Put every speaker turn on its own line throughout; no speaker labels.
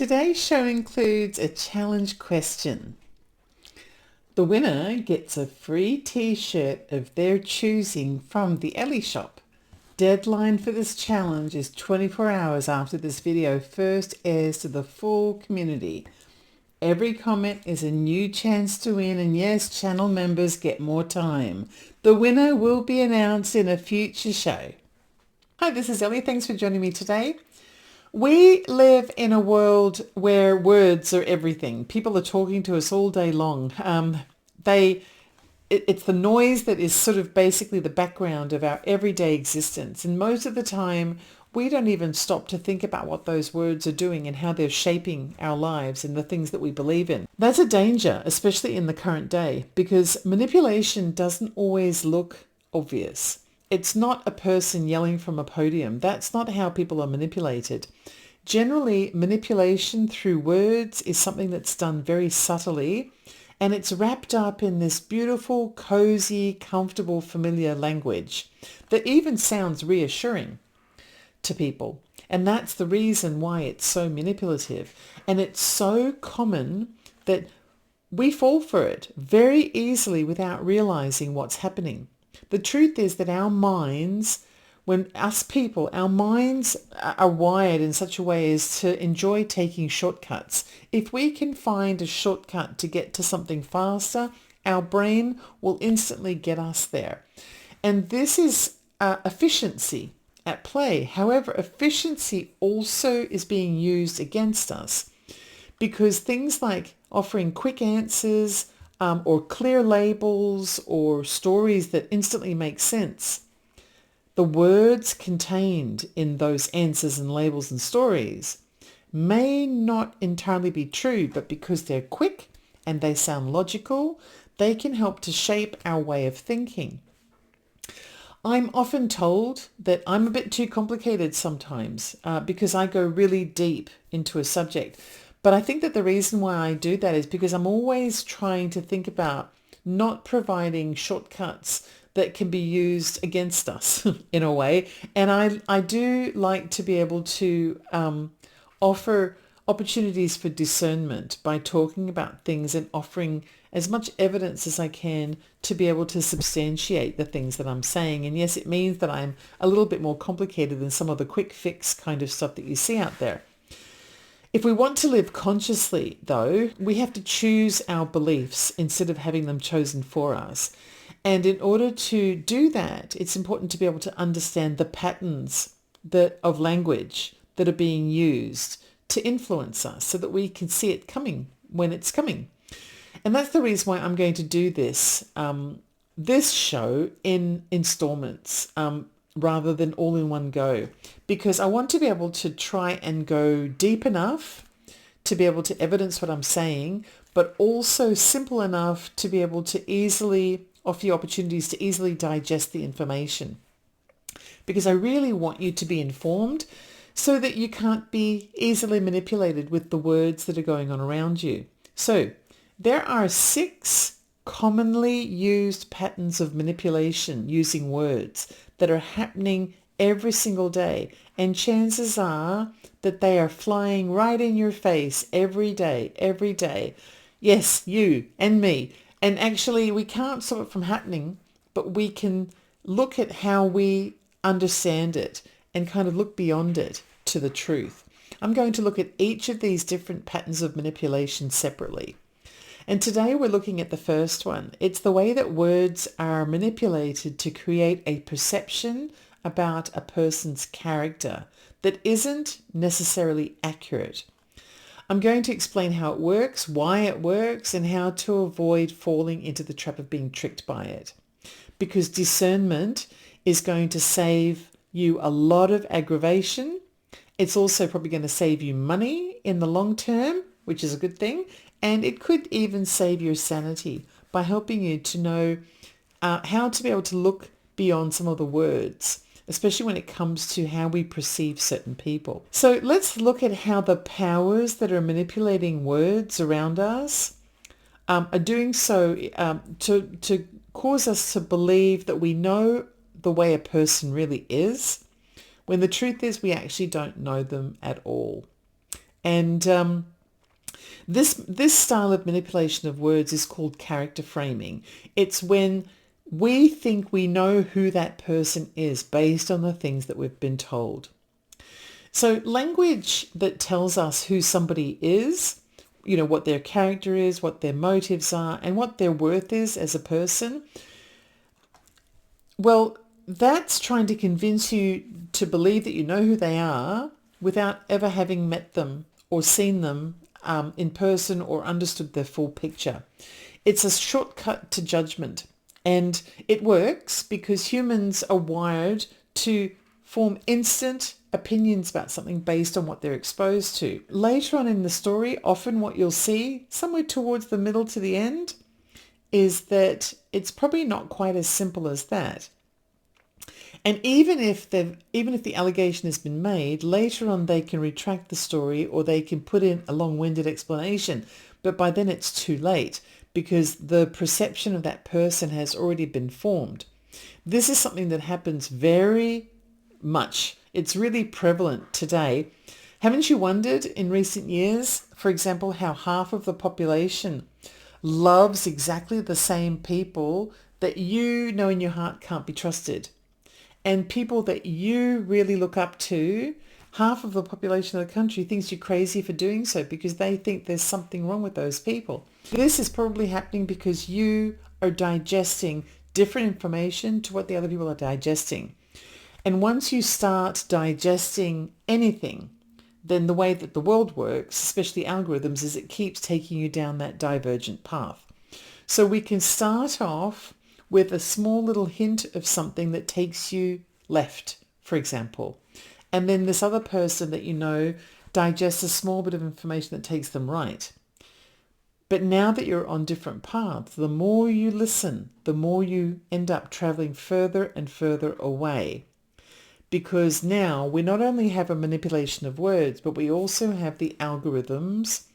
Today's show includes a challenge question. The winner gets a free t-shirt of their choosing from the Ellie shop. Deadline for this challenge is 24 hours after this video first airs to the full community. Every comment is a new chance to win, and yes, channel members get more time. The winner will be announced in a future show. Hi, this is Ellie. Thanks for joining me today. We live in a world where words are everything. People are talking to us all day long. It's the noise that is sort of basically the background of our everyday existence. And most of the time, we don't even stop to think about what those words are doing and how they're shaping our lives and the things that we believe in. That's a danger, especially in the current day, because manipulation doesn't always look obvious. It's not a person yelling from a podium. That's not how people are manipulated. Generally, manipulation through words is something that's done very subtly, and it's wrapped up in this beautiful, cozy, comfortable, familiar language that even sounds reassuring to people. And that's the reason why it's so manipulative. And it's so common that we fall for it very easily without realizing what's happening. The truth is that our minds, our minds are wired in such a way as to enjoy taking shortcuts. If we can find a shortcut to get to something faster, our brain will instantly get us there. And this is efficiency at play. However, efficiency also is being used against us because things like offering quick answers, or clear labels or stories that instantly make sense. The words contained in those answers and labels and stories may not entirely be true, but because they're quick and they sound logical, they can help to shape our way of thinking. I'm often told that I'm a bit too complicated sometimes because I go really deep into a subject. But I think that the reason why I do that is because I'm always trying to think about not providing shortcuts that can be used against us in a way. And I do like to be able to offer opportunities for discernment by talking about things and offering as much evidence as I can to be able to substantiate the things that I'm saying. And yes, it means that I'm a little bit more complicated than some of the quick fix kind of stuff that you see out there. If we want to live consciously, though, we have to choose our beliefs instead of having them chosen for us. And in order to do that, it's important to be able to understand the patterns of language that are being used to influence us so that we can see it coming when it's coming. And that's the reason why I'm going to do this show in installments, rather than all in one go, because I want to be able to try and go deep enough to be able to evidence what I'm saying, but also simple enough to be able to easily offer you opportunities to easily digest the information. Because I really want you to be informed so that you can't be easily manipulated with the words that are going on around you. So there are 6 commonly used patterns of manipulation using words that are happening every single day. And chances are that they are flying right in your face every day, every day. Yes, you and me. And actually, we can't stop it from happening, but we can look at how we understand it and kind of look beyond it to the truth. I'm going to look at each of these different patterns of manipulation separately. And today we're looking at the first one. It's the way that words are manipulated to create a perception about a person's character that isn't necessarily accurate. I'm going to explain how it works, why it works, and how to avoid falling into the trap of being tricked by it. Because discernment is going to save you a lot of aggravation. It's also probably going to save you money in the long term, which is a good thing. And it could even save your sanity by helping you to know how to be able to look beyond some of the words, especially when it comes to how we perceive certain people. So let's look at how the powers that are manipulating words around us are doing so to cause us to believe that we know the way a person really is, when the truth is we actually don't know them at all. And this style of manipulation of words is called character framing. It's when we think we know who that person is based on the things that we've been told. So language that tells us who somebody is, what their character is, what their motives are, and what their worth is as a person, well, that's trying to convince you to believe that you know who they are without ever having met them or seen them in person or understood their full picture. It's a shortcut to judgment, and it works because humans are wired to form instant opinions about something based on what they're exposed to. Later on in the story, often what you'll see, somewhere towards the middle to the end, is that it's probably not quite as simple as that. And even if the allegation has been made, later on they can retract the story or they can put in a long-winded explanation. But by then it's too late because the perception of that person has already been formed. This is something that happens very much. It's really prevalent today. Haven't you wondered in recent years, for example, how half of the population loves exactly the same people that you know in your heart can't be trusted? And people that you really look up to, half of the population of the country thinks you're crazy for doing so because they think there's something wrong with those people. This is probably happening because you are digesting different information to what the other people are digesting. And once you start digesting anything, then the way that the world works, especially algorithms, is it keeps taking you down that divergent path. So we can start off with a small little hint of something that takes you left, for example. And then this other person that you know digests a small bit of information that takes them right. But now that you're on different paths, the more you listen, the more you end up traveling further and further away. Because now we not only have a manipulation of words, but we also have the algorithms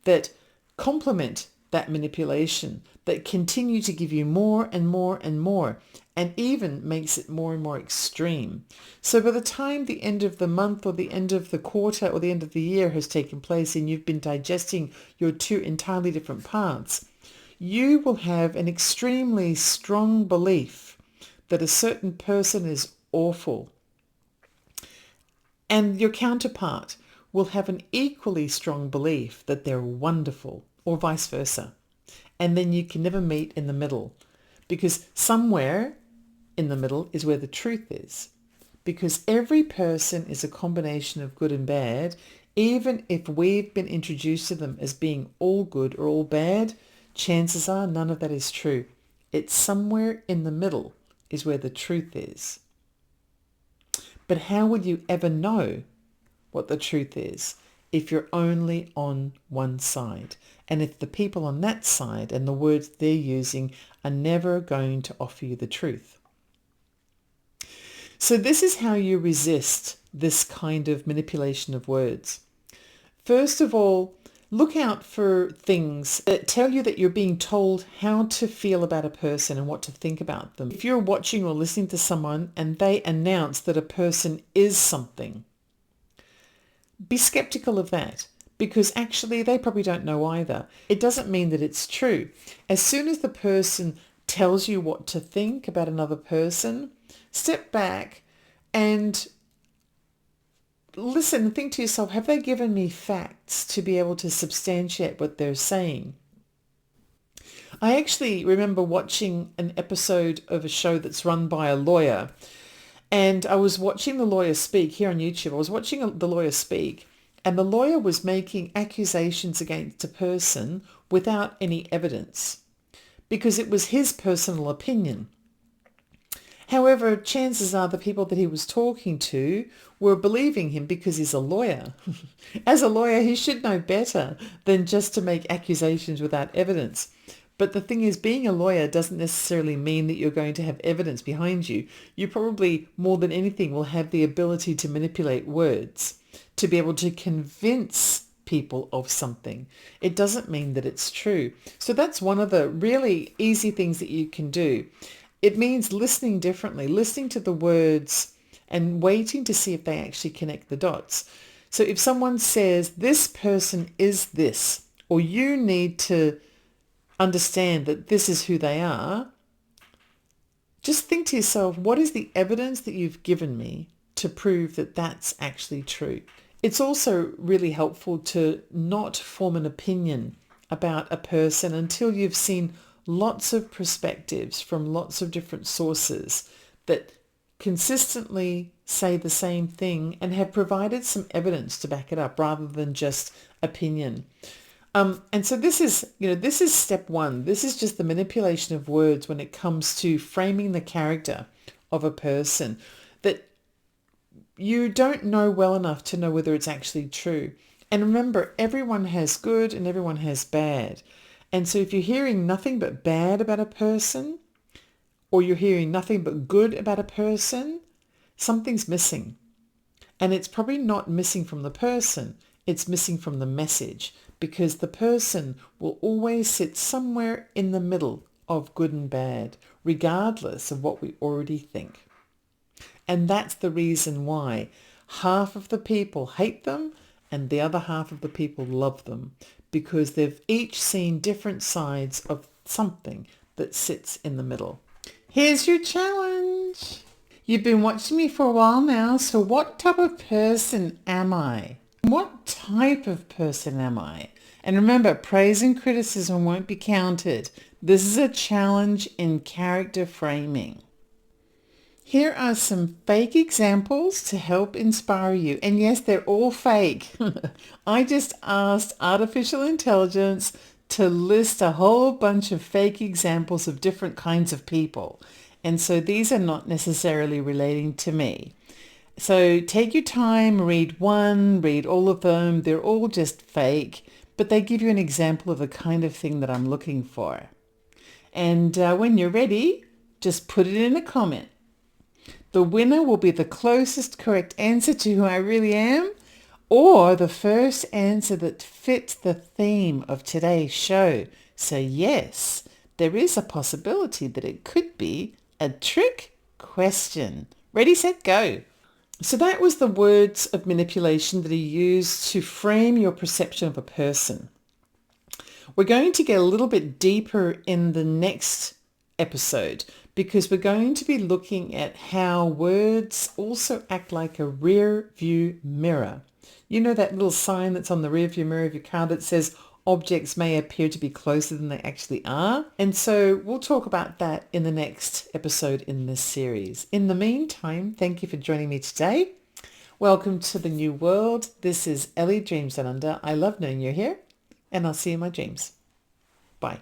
that complement that manipulation, that continue to give you more and more and more, and even makes it more and more extreme. So by the time the end of the month or the end of the quarter or the end of the year has taken place and you've been digesting your two entirely different paths, you will have an extremely strong belief that a certain person is awful. And your counterpart will have an equally strong belief that they're wonderful, or vice versa. And then you can never meet in the middle, because somewhere in the middle is where the truth is. Because every person is a combination of good and bad. Even if we've been introduced to them as being all good or all bad, chances are none of that is true. It's somewhere in the middle is where the truth is. But how would you ever know what the truth is if you're only on one side? And if the people on that side and the words they're using are never going to offer you the truth. So this is how you resist this kind of manipulation of words. First of all, look out for things that tell you that you're being told how to feel about a person and what to think about them. If you're watching or listening to someone and they announce that a person is something, be skeptical of that, because actually they probably don't know either. It doesn't mean that it's true. As soon as the person tells you what to think about another person, step back and listen and think to yourself, have they given me facts to be able to substantiate what they're saying? I actually remember watching an episode of a show that's run by a lawyer, and I was watching the lawyer speak here on YouTube. I was watching the lawyer speak, and the lawyer was making accusations against a person without any evidence because it was his personal opinion. However, chances are the people that he was talking to were believing him because he's a lawyer. As a lawyer, he should know better than just to make accusations without evidence. But the thing is, being a lawyer doesn't necessarily mean that you're going to have evidence behind you. You probably, more than anything, will have the ability to manipulate words, to be able to convince people of something. It doesn't mean that it's true. So that's one of the really easy things that you can do. It means listening differently, listening to the words and waiting to see if they actually connect the dots. So if someone says, this person is this, or you need to understand that this is who they are, just think to yourself, what is the evidence that you've given me to prove that that's actually true? It's also really helpful to not form an opinion about a person until you've seen lots of perspectives from lots of different sources that consistently say the same thing and have provided some evidence to back it up rather than just opinion. And so this is step one. This is just the manipulation of words when it comes to framing the character of a person that you don't know well enough to know whether it's actually true. And remember, everyone has good and everyone has bad. And so if you're hearing nothing but bad about a person, or you're hearing nothing but good about a person, something's missing. And it's probably not missing from the person, it's missing from the message, because the person will always sit somewhere in the middle of good and bad, regardless of what we already think. And that's the reason why half of the people hate them and the other half of the people love them, because they've each seen different sides of something that sits in the middle. Here's your challenge. You've been watching me for a while now, so what type of person am I? What type of person am I? And remember, praise and criticism won't be counted. This is a challenge in character framing. Here are some fake examples to help inspire you. And yes, they're all fake. I just asked artificial intelligence to list a whole bunch of fake examples of different kinds of people. And so these are not necessarily relating to me. So take your time, read one, read all of them. They're all just fake, but they give you an example of the kind of thing that I'm looking for. And when you're ready, just put it in a comment. The winner will be the closest correct answer to who I really am, or the first answer that fits the theme of today's show. So yes, there is a possibility that it could be a trick question. Ready, set, go. So that was the words of manipulation that are used to frame your perception of a person. We're going to get a little bit deeper in the next episode because we're going to be looking at how words also act like a rear view mirror. You know that little sign that's on the rear view mirror of your car that says objects may appear to be closer than they actually are? And so we'll talk about that in the next episode in this series. In the meantime, thank you for joining me today. Welcome to the new world. This is Ellie Dreams Down Under. I love knowing you're here, and I'll see you in my dreams. Bye.